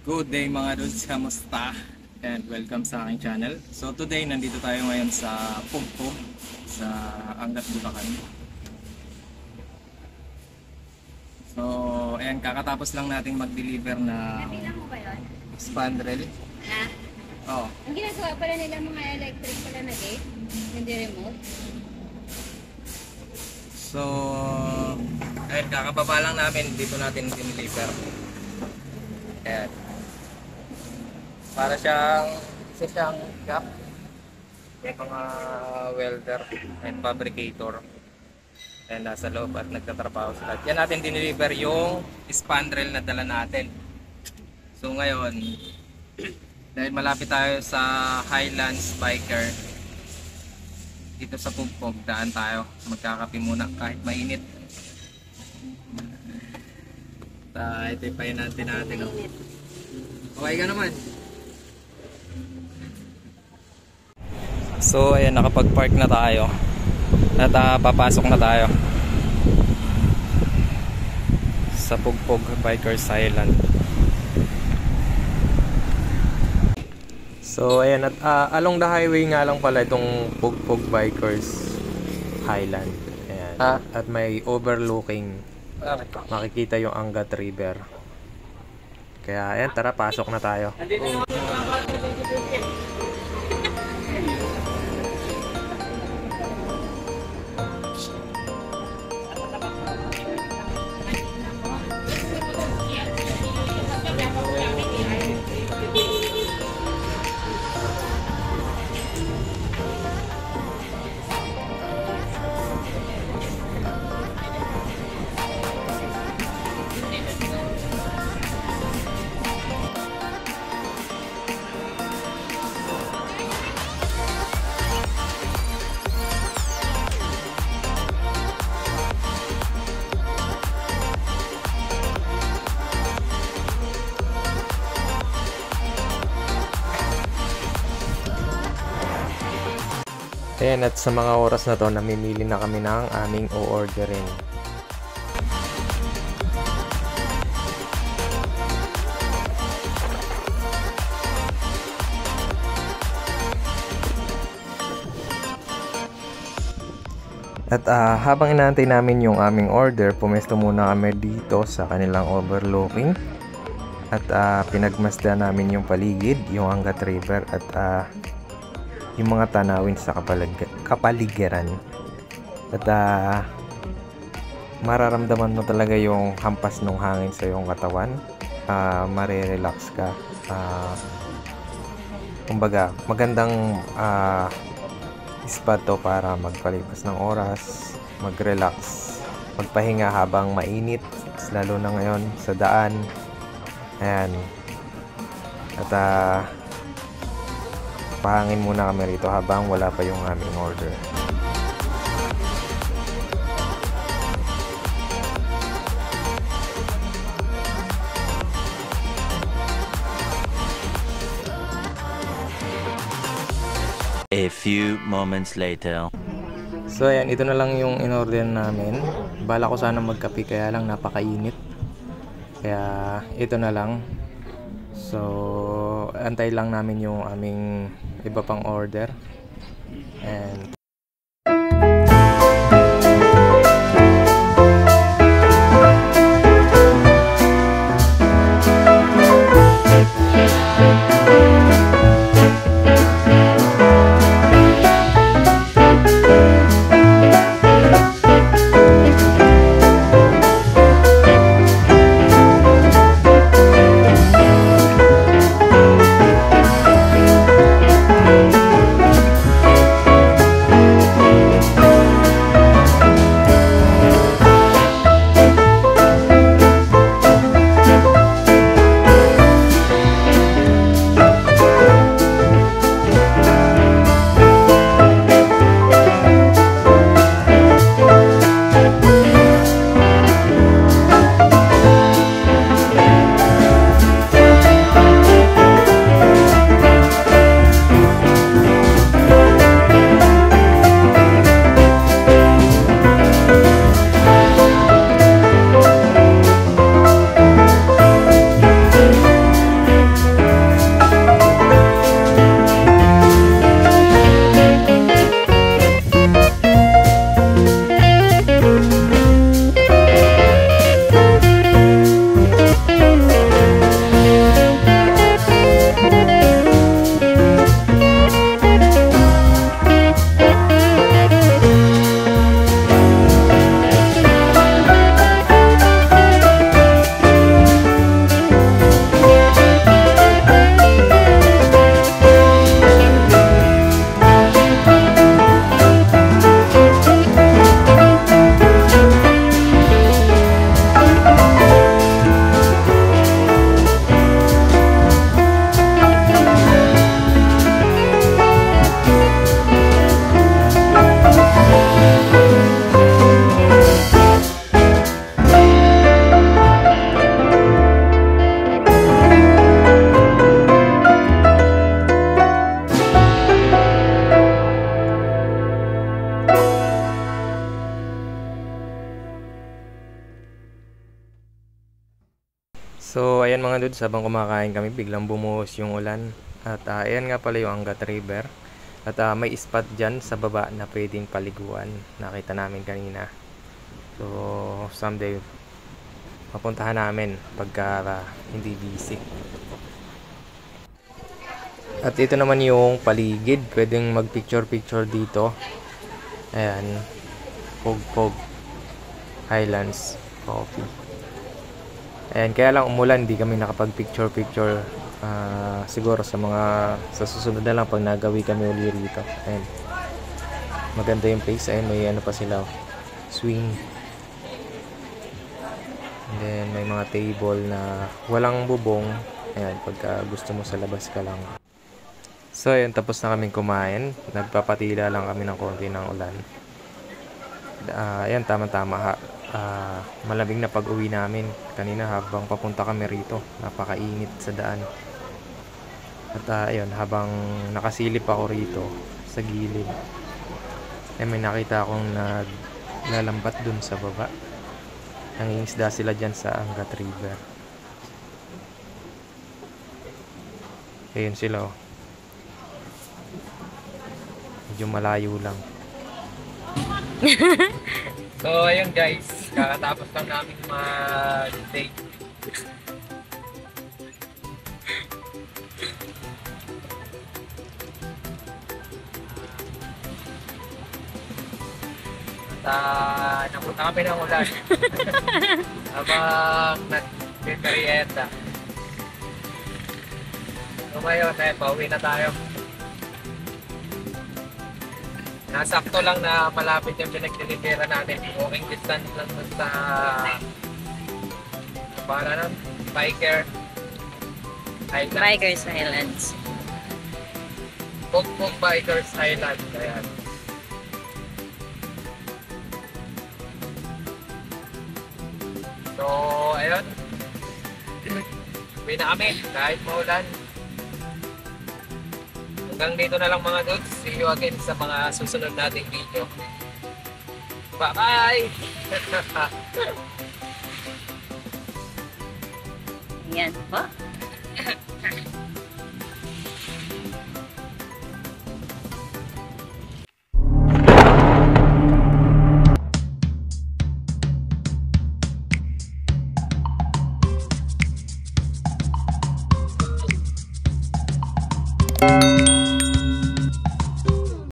Good day mga dudes, kamusta? And welcome sa aking channel. So today, nandito tayo ngayon sa Pugpog, sa Angat, Bulacan. So, ayan, kakatapos lang nating mag-deliver na Nabilang mo ba yun? spandrel. Ha? Oh, Ang ginagawa pala nila mga electric pala na gate? Hindi remote? so, ayan, kakababa lang namin, dito natin deliver. Ayan. Para siyang, isa siyang gap. May mga welder and fabricator. And nasa loob at nagtatrabaho sila. Yan natin dineliver yung spandrel na dala natin. So ngayon, dahil malapit tayo sa Highlands Biker, dito sa Pugpog, daan tayo. Magkakape muna kahit mainit. Ito yung pahinantin natin. Oh. Okay ka naman. So ayan, nakapag-park na tayo. At papasok na tayo sa Pugpog Bikers Island. So ayan, at along the highway nga lang pala itong Pugpog Bikers Highland. Ayan. At may overlooking, makikita yung Angat River. Kaya ayan, tara, pasok na tayo. Ayan, at sa mga oras na to, namimili na kami ng aming o-orderin. At habang inaantay namin yung aming order, pumesto muna kami dito sa kanilang overlooking. At pinagmasdan namin yung paligid, yung Angat River, at yung mga tanawin sa kapaligiran. At mararamdaman mo talaga yung hampas ng hangin sa iyong katawan. Marirelax ka. Kumbaga, magandang spot to para magpalipas ng oras, mag-relax, magpahinga habang mainit, lalo na ngayon sa daan. Ayan. At pahangin muna kami rito habang wala pa yung aming order. A few moments later. So ayan, ito na lang yung in-order namin. Bala ko sana magkape, kaya lang napakainit. Kaya ito na lang. So antay lang namin yung aming iba pang order. And mga dudes, habang kumakain kami, biglang bumuhos yung ulan. At ayan nga pala yung Angat River. At may spot dyan sa baba na pwedeng paliguan. Nakita namin kanina. So, someday, papuntahan namin pagka hindi busy. At ito naman yung paligid. Pwedeng mag-picture-picture dito. Ayan. Pog Highlands Coffee. Ayan, kaya lang umulan, di kami nakapag-picture-picture. Siguro sa susunod na lang pag nagawi kami uli rito. Ayan. Maganda yung place. Ayan, may ano pa sila. Swing. And then, may mga table na walang bubong. Ayan, pagka gusto mo sa labas ka lang. So, ayan, tapos na kaming kumain. Nagpapatila lang kami ng konti ng ulan. Ayan, tama-tama. Malamig na pag-uwi namin. Kanina habang papunta kami rito, napakainit sa daan. At ayun, habang nakasilip ako rito sa gilid, may nakita akong naglalambat dun sa baba. Nangingisda sila dyan sa Angat River. Ayun sila, oh. Medyo malayo lang. So ayun guys, kakatapos lang namin mag-date. At napunta kami ng ulan habang nag-merienda. So ngayon, pauwi na tayo. Nasakto lang na malapit yung pinag-delivera natin. Walking distance lang sa para ng Bikers Islands. Pugpug Bikers Island. Ayan. So, ayun. Uwi na kami kahit maulan. Hanggang dito na lang mga dudes. See you again sa mga susunod nating video. Bye-bye! Yan po.